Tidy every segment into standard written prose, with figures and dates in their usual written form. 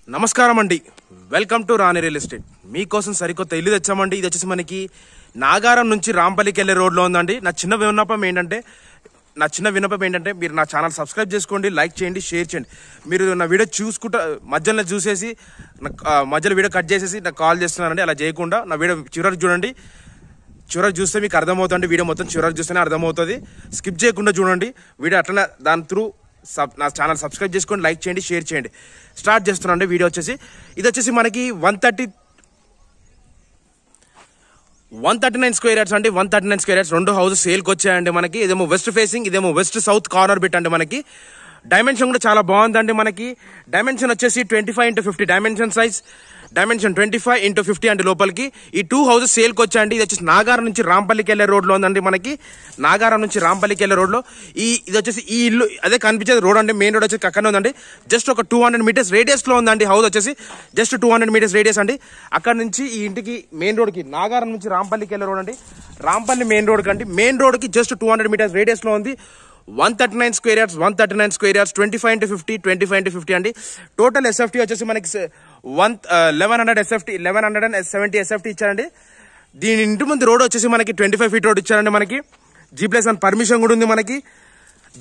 నమస్కారం అండి. Welcome to Rani real estate. మీకోసం సరికొత్త ఇల్లు తెచ్చామండి. ఇది వచ్చేసి మనకి నాగారం నుంచి రాంపల్లికి వెళ్ళే రోడ్లో ఉందండి. నా చిన్న విన్నపం ఏంటంటే మీరు నా ఛానల్ సబ్స్క్రైబ్ చేసుకోండి, లైక్ చేయండి, షేర్ చేయండి. మీరు నా వీడియో మధ్యలో చూసేసి మధ్యలో వీడియో కట్ చేసేసి నాకు కాల్ చేస్తున్నానండి. అలా చేయకుండా నా వీడియో చివరికి చూడండి. చివరికి చూస్తే మీకు అర్థమవుతుంది. వీడియో మొత్తం చివరికి చూస్తేనే అర్థమవుతుంది. స్కిప్ చేయకుండా చూడండి వీడియో. అట్లనే దాని త్రూ నా ఛానల్ సబ్స్క్రైబ్ చేసుకోండి, లైక్ చేయండి, షేర్ చేయండి. స్టార్ట్ చేస్తున్నాండి వీడియో వచ్చేసి. ఇది వచ్చేసి మనకి 139 స్క్వేర్ యార్డ్స్ అండి. 139 స్క్వేర్ యార్డ్స్ రెండు హౌసెస్ సేల్కి వచ్చాయండి మనకి. ఇదేమో వెస్ట్ ఫేసింగ్, ఇదేమో వెస్ట్ సౌత్ కార్నర్ బిట్ అండి మనకి. డైమెన్షన్ కూడా చాలా బాగుందండి మనకి. డైమెన్షన్ వచ్చేసి 25x50 dimension size. Dimension 25x50 అండి లోపలికి. ఈ టూ హౌసెస్ సేల్కి వచ్చాయండి. ఇది వచ్చేసి నాగారం నుంచి రాంపల్లికి వెళ్ళే రోడ్లో ఉందండి మనకి. నాగారం నుంచి రాంపల్లికి వెళ్ళే రోడ్లో ఇది వచ్చేసి ఈ ఇల్లు అదే కనిపించేది రోడ్ అండి. మెయిన్ రోడ్ వచ్చేసి అక్కడనే ఉందండి. జస్ట్ ఒక 200 మీటర్స్ రేడియస్లో ఉందండి హౌస్ వచ్చేసి. జస్ట్ 200 మీటర్స్ రేడియస్ అండి. అక్కడ నుంచి ఈ ఇంటికి మెయిన్ రోడ్కి నాగారం నుంచి రాంపల్లికి వెళ్ళే రోడ్ అండి. రాంపల్లి మెయిన్ రోడ్ కండి. మెయిన్ రోడ్కి జస్ట్ 200 మీటర్స్ రేడియస్లో ఉంది. 139 స్క్వేర్ యార్డ్స్ 25x50 25x50 అండి. టోటల్ ఎస్ఎఫ్టీ వచ్చేసి మనకి 1170 ఎస్ఎఫ్టీ ఇచ్చారండి. దీని ఇంటి ముందు రోడ్ వచ్చేసి మనకి 25 ఫీట్ రోడ్ ఇచ్చారండి మనకి. G+1 పర్మిషన్ కూడా ఉంది మనకి.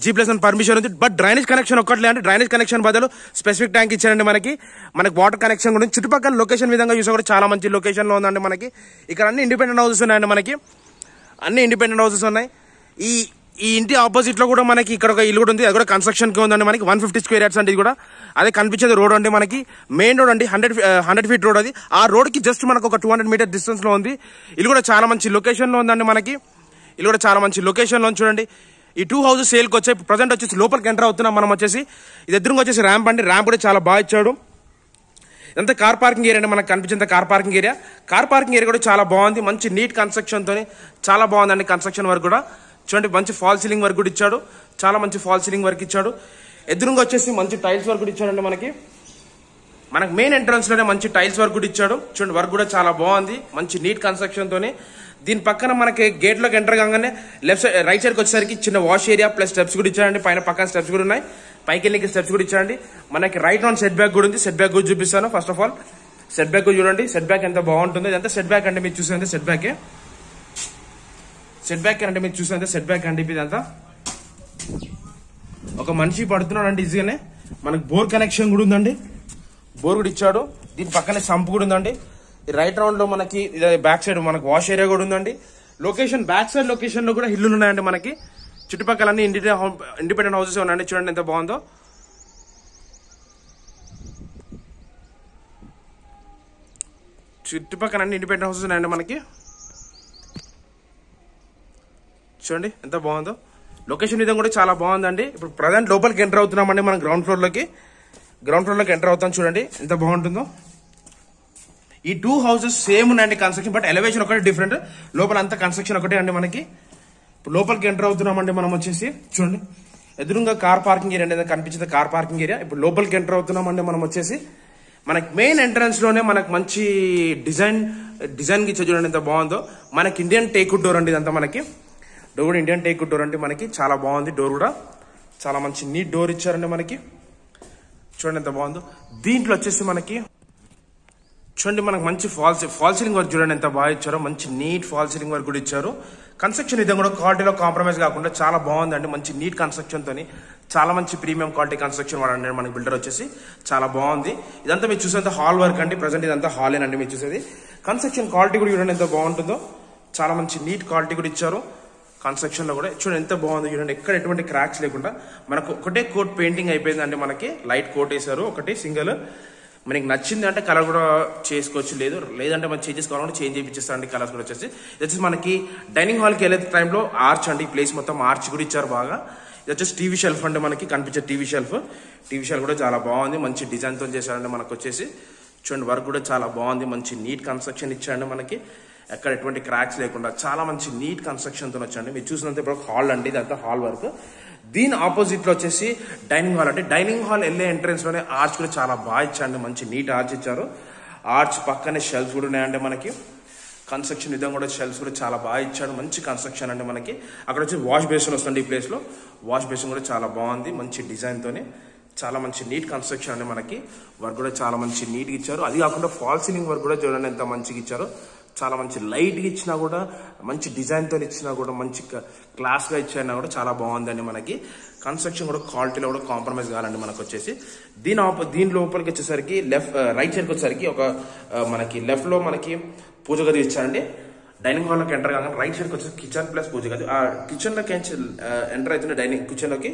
G+1 పర్మిషన్ ఉంది. బట్ డ్రైనేజ్ కనెక్షన్ ఒక్కట్లే అంటే డ్రైనేజ్ కనెక్షన్ బదులు స్పెసిఫిక్ ట్యాంక్ ఇచ్చారండి మనకి. మనకి వాటర్ కనెక్షన్ కూడా ఉంది. చుట్టుపక్కల లొకేషన్ విధంగా చూసా కూడా చాలా మంచి లొకేషన్ లో ఉందండి మనకి. ఇక్కడ అన్ని ఇండిపెండెంట్ హౌసెస్ ఉన్నాయండి మనకి. అన్ని ఇండిపెండెంట్ హౌసెస్ ఉన్నాయి. ఈ ఇంటి ఆపోజిట్ లో కూడా మనకి ఇక్కడ ఒక ఇల్లు కూడా ఉంది. అది కూడా కన్స్ట్రక్షన్ కి ఉందండి మనకి. 150 స్క్వేర్ యార్డ్స్ అండి. ఇది కూడా అదే కనిపించేది రోడ్ అండి మనకి. మెయిన్ రోడ్ అండి. 100 ఫీట్ రోడ్ అది. ఆ రోడ్ కి జస్ట్ మనకు ఒక 200 మీటర్ డిస్టెన్స్ లో ఉంది. ఇల్లు కూడా చాలా మంచి లొకేషన్ లో ఉందండి మనకి. ఇల్లు కూడా చాలా మంచి లొకేషన్ లో చూడండి. ఈ టూ హౌసెస్ సేల్కి వచ్చాయి. ప్రజెంట్ వచ్చేసి లోపలికి ఎంటర్ అవుతున్నాం మనం వచ్చేసి. ఇది ఎదురుగా వచ్చేసి ర్యాంప్ అండి. ర్యాంప్ కూడా చాలా బాగా ఇచ్చాడు. ఇదంతా కార్ పార్కింగ్ ఏరియా అండి. మనకు కనిపించేంత car parking area. Car parking area కూడా చాలా బాగుంది. మంచి నీట్ కన్స్ట్రక్షన్ తోని చాలా బాగుందండి కన్స్ట్రక్షన్ వర్క్ కూడా. చూడండి మంచి ఫాల్ సీలింగ్ వర్క్ కూడా ఇచ్చాడు. చాలా మంచి ఫాల్ సీలింగ్ వర్క్ ఇచ్చాడు. ఎదురుగా వచ్చేసి మంచి టైల్స్ వర్క్ కూడా ఇచ్చాడండి మనకి. మనకి మెయిన్ ఎంట్రన్స్ లోనే మంచి టైల్స్ వర్క్ కూడా ఇచ్చాడు. చూడండి వర్క్ కూడా చాలా బాగుంది. మంచి నీట్ కన్స్ట్రక్షన్ తోని. దీని పక్కన మనకి గేట్ లోకి ఎంటర్ కాగానే రైట్ సైడ్ కి వచ్చేసరికి చిన్న వాష్ ఏరియా ప్లస్ స్టెప్స్ కూడా ఇచ్చారండి. పక్కన స్టెప్స్ కూడా ఉన్నాయి. పైకి వెళ్ళి స్టెప్స్ కూడా ఇచ్చారండి. మనకి రైట్ ఆన్ సెట్ బ్యాక్ కూడా ఉంది. సెట్ బ్యాక్ కూడా చూపిస్తాను. First of all set back చూడండి. సెట్ బ్యాక్ ఎంత బాగుంటుంది. ఇదంతా సెట్ బ్యాక్ అంటే మీరు చూసేది సెట్ బ్యాకే. సెట్ బ్యాక్ అంటే మీరు చూసేది సెట్ బ్యాక్ అండి. ఇదంతా ఒక మనిషి పడుతున్నాడు అంటే ఈజీగానే. మనకి బోర్ కనెక్షన్ కూడా ఉందండి. బోర్ కూడా ఇచ్చాడు. దీని పక్కనే సంప్ కూడా ఉందండి. రైట్ రౌండ్ లో మనకి బ్యాక్ సైడ్ మనకి వాష్ ఏరియా కూడా ఉందండి. లొకేషన్ బ్యాక్ సైడ్ లొకేషన్ లో కూడా ఇల్లులు ఉన్నాయండి మనకి. చుట్టుపక్కల అన్ని ఇండిపెండెంట్ హౌసెస్ ఉన్నాయండి. చూడండి ఎంత బాగుందో. చుట్టుపక్కల అన్ని ఇండిపెండెంట్ హౌసెస్ ఉన్నాయండి మనకి. చూడండి ఎంత బాగుందో. లొకేషన్ విధంగా కూడా చాలా బాగుందండి. ఇప్పుడు ప్రజెంట్ లోపలికి ఎంటర్ అవుతున్నామండి. మనం గ్రౌండ్ ఫ్లోర్ లోకి ఎంటర్ అవుతాం. చూడండి ఎంత బాగుంటుందో. ఈ టూ హౌసెస్ సేమ్ ఉన్నాయండి కన్స్ట్రక్షన్. బట్ ఎలివేషన్ ఒకటి డిఫరెంట్. లోపల అంతా కన్స్ట్రక్షన్ ఒకటే అండి మనకి. ఇప్పుడు లోపలికి ఎంటర్ అవుతున్నామండి మనం వచ్చేసి. చూడండి ఎదురుగా కార్ పార్కింగ్ ఏరియా అండి. కనిపించింది కార్ పార్కింగ్ ఏరియా. ఇప్పుడు లోపలికి ఎంటర్ అవుతున్నామండి మనం వచ్చేసి. మనకి మెయిన్ ఎంట్రన్స్ లోనే మనకు మంచి డిజైన్ కి చూడండి ఎంత బాగుందో. మనకి ఇండియన్ టేక్వుడ్ డోర్ అండి. ఇదంతా మనకి డోర్ కూడా ఇండియన్ టేక్వుడ్ డోర్ అండి మనకి. చాలా బాగుంది. డోర్ కూడా చాలా మంచి నీట్ డోర్ ఇచ్చారండి మనకి. చూడండి ఎంత బాగుందో. దీంట్లో వచ్చేసి మనకి చూడండి మనకు మంచి ఫాల్ సీలింగ్ వర్క్ చూడండి ఎంత బాగా ఇచ్చారో. మంచి నీట్ ఫాల్ సీలింగ్ వర్క్ కూడా ఇచ్చారు. కన్స్ట్రక్షన్ విధంగా కూడా క్వాలిటీలో కాంప్రమైజ్ కాకుండా చాలా బాగుందండి. మంచి నీట్ కన్స్ట్రక్షన్ తోని చాలా మంచి ప్రీమియం క్వాలిటీ కన్స్ట్రక్షన్ వాడండి మనకి బిల్డర్ వచ్చేసి. చాలా బాగుంది. ఇదంతా మీరు చూసేంత హాల్ వర్క్ అండి. ప్రజెంట్ ఇదంతా హాలేనండి మీరు చూసేది. కన్స్ట్రక్షన్ క్వాలిటీ కూడా చూడండి ఎంత బాగుంటుందో. చాలా మంచి నీట్ క్వాలిటీ కూడా ఇచ్చారు. కన్స్ట్రక్షన్ లో కూడా చూడండి ఎంత బాగుంది. చూడండి ఎక్కడ ఎటువంటి క్రాక్స్ లేకుండా మనకు ఒకటే కోట్ పెయింటింగ్ అయిపోయిందండి మనకి. లైట్ కోట్ వేసారు ఒకటి సింగిల్. మనకి నచ్చింది అంటే కలర్ కూడా చేసుకోవచ్చు. లేదంటే మనం చేంజ్ చేసుకోవాలంటే చేంజ్ చేయించేస్తారండి కలర్స్ కూడా వచ్చేసి. ఇది వచ్చేసి మనకి డైనింగ్ హాల్ కి వెళ్ళే టైంలో ఆర్చ్ అండి. ఈ ప్లేస్ మొత్తం ఆర్చ్ కూడా ఇచ్చారు బాగా. ఇది వచ్చేసి టీవీ షెల్ఫ్ అండి మనకి కనిపించే టీవీ షెల్ఫ్ కూడా చాలా బాగుంది. మంచి డిజైన్ తో చేశారండి మనకు వచ్చేసి. చూడండి వర్క్ కూడా చాలా బాగుంది. మంచి నీట్ కన్స్ట్రక్షన్ ఇచ్చారండి మనకి. ఎక్కడ ఎటువంటి క్రాక్స్ లేకుండా చాలా మంచి నీట్ కన్స్ట్రక్షన్ తో వచ్చండి. మీరు చూసినంత ఇప్పుడు హాల్ అండి. ఇదంతా హాల్ వర్క్. దీని ఆపోజిట్ లో వచ్చేసి డైనింగ్ హాల్ అంటే డైనింగ్ హాల్ వెళ్ళే ఎంట్రెన్స్ లోనే ఆర్చ్ కూడా చాలా బాగా ఇచ్చారండి. మంచి నీట్ ఆర్చ్ ఇచ్చారు. ఆర్చ్ పక్కనే షెల్ఫ్స్ కూడా ఉన్నాయండి మనకి. కన్స్ట్రక్షన్ విధంగా కూడా షెల్ఫ్స్ కూడా చాలా బాగా ఇచ్చాడు. మంచి కన్స్ట్రక్షన్ అండి మనకి. అక్కడ వచ్చి వాష్ బేసిన్ వస్తుంది. ఈ ప్లేస్ లో వాష్ బేసిన్ కూడా చాలా బాగుంది. మంచి డిజైన్ తోని చాలా మంచి నీట్ కన్స్ట్రక్షన్ అండి మనకి. వర్క్ కూడా చాలా మంచి నీట్గా ఇచ్చారు. అది కాకుండా ఫాల్ సీలింగ్ వర్క్ కూడా చూడండి ఎంత మంచిగా ఇచ్చారో. చాలా మంచి లైట్గా ఇచ్చినా కూడా, మంచి డిజైన్తో ఇచ్చినా కూడా, మంచి క్లాస్గా ఇచ్చినా కూడా చాలా బాగుందండి మనకి. కన్స్ట్రక్షన్ కూడా క్వాలిటీలో కూడా కాంప్రమైజ్ కావాలండి మనకు వచ్చేసి. దీని లోపలికి వచ్చేసరికి రైట్ సైడ్కి వచ్చేసరికి ఒక మనకి లెఫ్ట్లో మనకి పూజ గది ఇచ్చారండి. డైనింగ్ హాల్లోకి ఎంటర్ కాగానే రైట్ సైడ్కి వచ్చేసి కిచెన్ ప్లస్ పూజ గది. ఆ కిచెన్లోకి ఎంటర్ అవుతున్న డైనింగ్ కిచెన్లోకి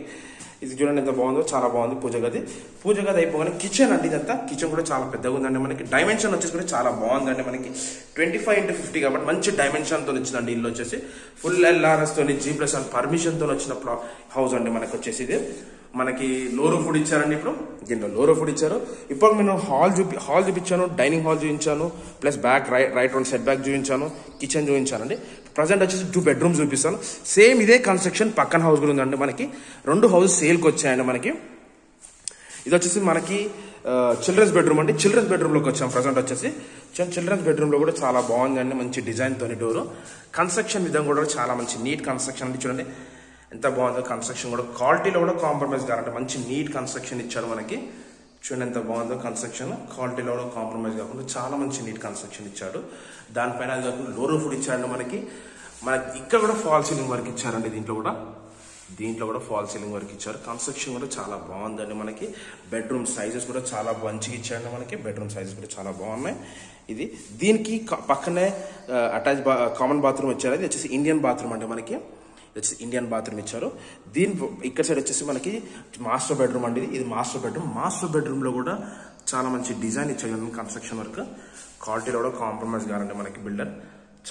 ఇది చూడండి ఎంత బాగుందో, చాలా బాగుంది పూజ గది. పూజ గది అయిపోగానే కిచెన్ అండి. ఇదంతా కిచెన్ కూడా చాలా పెద్దగా ఉందండి మనకి. డైమెన్షన్ వచ్చేసి కూడా చాలా బాగుందండి మనకి. 25x50 కాబట్టి మంచి డైమెన్షన్తో వచ్చిందండి ఇల్లు వచ్చేసి. ఫుల్ LRS తోని G+1 పర్మిషన్తో వచ్చిన హౌస్ అండి మనకి వచ్చేసి. ఇది మనకి లోరో ఫుడ్ ఇచ్చారండి. ఇప్పుడు దీంట్లో లోరో ఫుడ్ ఇచ్చారు. ఇప్పుడు నేను హాల్ చూపించాను, డైనింగ్ హాల్ చూపించాను, plus back right round set back చూపించాను, కిచెన్ చూపించానండి. ప్రజెంట్ వచ్చేసి 2 బెడ్రూమ్స్ చూపిస్తాను. సేమ్ ఇదే కన్స్ట్రక్షన్ పక్కన హౌస్ కూడా ఉందండి మనకి. 2 హౌస్ సేల్కి వచ్చాయండి మనకి. ఇది వచ్చేసి మనకి చిల్డ్రన్స్ బెడ్రూమ్ అండి. చిల్డ్రన్స్ బెడ్రూమ్లోకి వచ్చాం ప్రజెంట్ వచ్చేసి. చిల్డ్రన్స్ బెడ్రూమ్లో కూడా చాలా బాగుందండి, మంచి డిజైన్తోని డోరు. కన్స్ట్రక్షన్ విధంగా కూడా చాలా మంచి నీట్ కన్స్ట్రక్షన్ అండి. చూడండి ఎంత బాగుందో కన్స్ట్రక్షన్ కూడా. క్వాలిటీలో కూడా కాంప్రమైజ్ కావాలంటే మంచి నీట్ కన్స్ట్రక్షన్ ఇచ్చాడు మనకి. చూడండి ఎంత బాగుందో కన్స్ట్రక్షన్. క్వాలిటీలో కూడా కాంప్రమైజ్ కాకుండా చాలా మంచి నీట్ కన్స్ట్రక్షన్ ఇచ్చాడు. దానిపైన అది కాకుండా లోరో ఫుడ్ ఇచ్చాడు మనకి. ఇక్కడ కూడా ఫాల్ సీలింగ్ వర్క్ ఇచ్చారండి. దీంట్లో కూడా ఫాల్ సీలింగ్ వర్క్ ఇచ్చారు. కన్స్ట్రక్షన్ కూడా చాలా బాగుందండి మనకి. బెడ్రూమ్ సైజెస్ కూడా చాలా మంచిగా ఇచ్చారండి మనకి. బెడ్రూమ్ సైజెస్ కూడా చాలా బాగున్నాయి. దీనికి పక్కనే అటాచ్ కామన్ బాత్రూమ్ ఇచ్చారు. ఇది వచ్చేసి ఇండియన్ బాత్రూమ్ అండి మనకి. ఇండియన్ బాత్రూమ్ ఇచ్చారు. ఇక్కడ సైడ్ వచ్చేసి మనకి మాస్టర్ బెడ్రూమ్ అండి. ఇది మాస్టర్ బెడ్రూమ్. మాస్టర్ బెడ్రూమ్ లో కూడా చాలా మంచి డిజైన్ ఇచ్చారు. కన్స్ట్రక్షన్ వర్క్ క్వాలిటీలో కూడా కాంప్రమైజ్ కావాలండి మనకి. బిల్డర్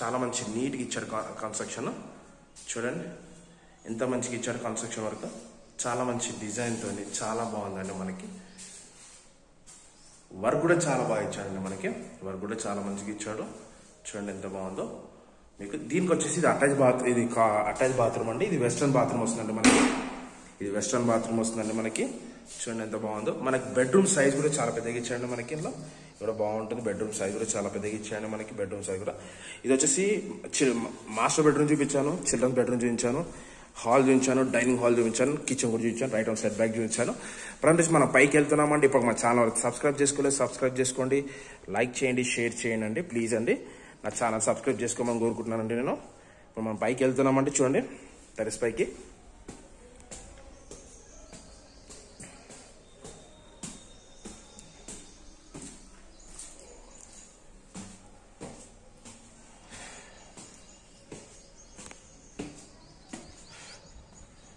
చాలా మంచి నీట్గా ఇచ్చారు కన్స్ట్రక్షన్. చూడండి ఎంత మంచిగా ఇచ్చారు కన్స్ట్రక్షన్ వర్క్. చాలా మంచి డిజైన్తో చాలా బాగుందండి మనకి. వర్క్ కూడా చాలా బాగా ఇచ్చాడండి మనకి. వర్క్ కూడా చాలా మంచిగా ఇచ్చాడు. చూడండి ఎంత బాగుందో మీకు. దీనికి వచ్చేసి ఇది అటాచ్ బాత్రూమ్ అండి. ఇది వెస్ట్రన్ బాత్రూమ్ వస్తుందండి మనకి. చూడండి ఎంత బాగుందో మనకి. బెడ్రూమ్ సైజ్ కూడా చాలా పెద్దగా ఇచ్చాయండి మనకి. ఇందులో కూడా బాగుంటుంది. బెడ్రూమ్ సైజ్ కూడా చాలా పెద్దగా ఇచ్చాయండి మనకి. బెడ్రూమ్ సైజ్ కూడా ఇది వచ్చేసి మాస్టర్ బెడ్రూమ్ చూపించాను, చిల్డ్రన్స్ బెడ్రూమ్ చూపించాను, హాల్ చూపించాను, డైనింగ్ హాల్ చూపించాను, కిచెన్ కూడా చూపించాను, రైట్ ఆన్ సెట్ బ్యాక్ చూపించాను. ప్రజెంట్ మనం పైకి వెళ్తున్నామండి. ఇప్పుడు మా ఛానల్ సబ్స్క్రైబ్ చేసుకోలేదు, సబ్స్క్రైబ్ చేసుకోండి, లైక్ చేయండి, షేర్ చేయండి అండి ప్లీజ్ అండి. నా ఛానల్ సబ్స్క్రైబ్ చేసుకోమని కోరుకుంటున్నానండి నేను. ఇప్పుడు మనం పైకి వెళ్తున్నామండి. చూడండి టెరెస్ పైకి.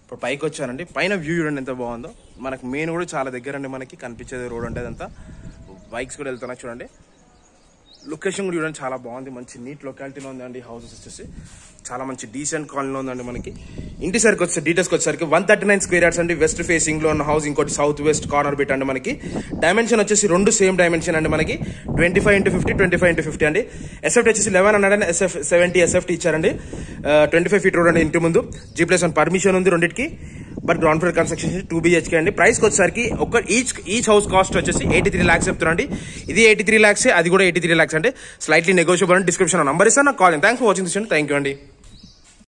ఇప్పుడు పైకి వచ్చానండి. పైన వ్యూ చూడండి ఎంత బాగుందో మనకి. మెయిన్ కూడా చాలా దగ్గర అండి మనకి కనిపించేది రోడ్ అంటే అదంతా. బైక్స్ కూడా వెళ్తున్నాయి చూడండి. లొకేషన్ కూడా చూడండి చాలా బాగుంది. మంచి నీట్ లొకాలిటీలో ఉందండి. హౌసెస్ వచ్చేసి చాలా మంచి డీసెంట్ కాలనీలో ఉందండి మనకి. ఇంటి సరికి వచ్చే డీటెయిల్స్కి వచ్చేసరికి 139 స్క్వేర్ యార్డ్స్ అండి. వెస్ట్ ఫేసింగ్ లో ఉన్న హౌస్. ఇంకోటి సౌత్ వెస్ట్ కార్నర్ బిట్ అండి మనకి. డైమెన్షన్ వచ్చేసి 2 సేమ్ డైమెన్షన్ అండి మనకి. 25x50, 25x50 అండి. ఎస్ఎఫ్టీ వచ్చేసి 1100 70 ఎస్ఎఫ్టీ ఇచ్చారండి. 25 ఫీట్ రోడ్ అండి ఇంటి ముందు. G+1 పర్మిషన్ ఉంది రెండింటికి. But ground floor construction 2 BHK అండి. ప్రైస్కి వచ్చేసరికి ఈచ్ హౌస్ కాస్ట్ వచ్చేసి 83 lakhs చెప్తున్నాండి. ఇది 83 lakhs, అది కూడా 83 lakhs అండి. స్లైట్లీ నెగోషియబుల్ అండి. డిస్క్రిప్షన్ నంబర్ ఇస్తాను, నాకు call. Thanks for watching this. Thank you అండి.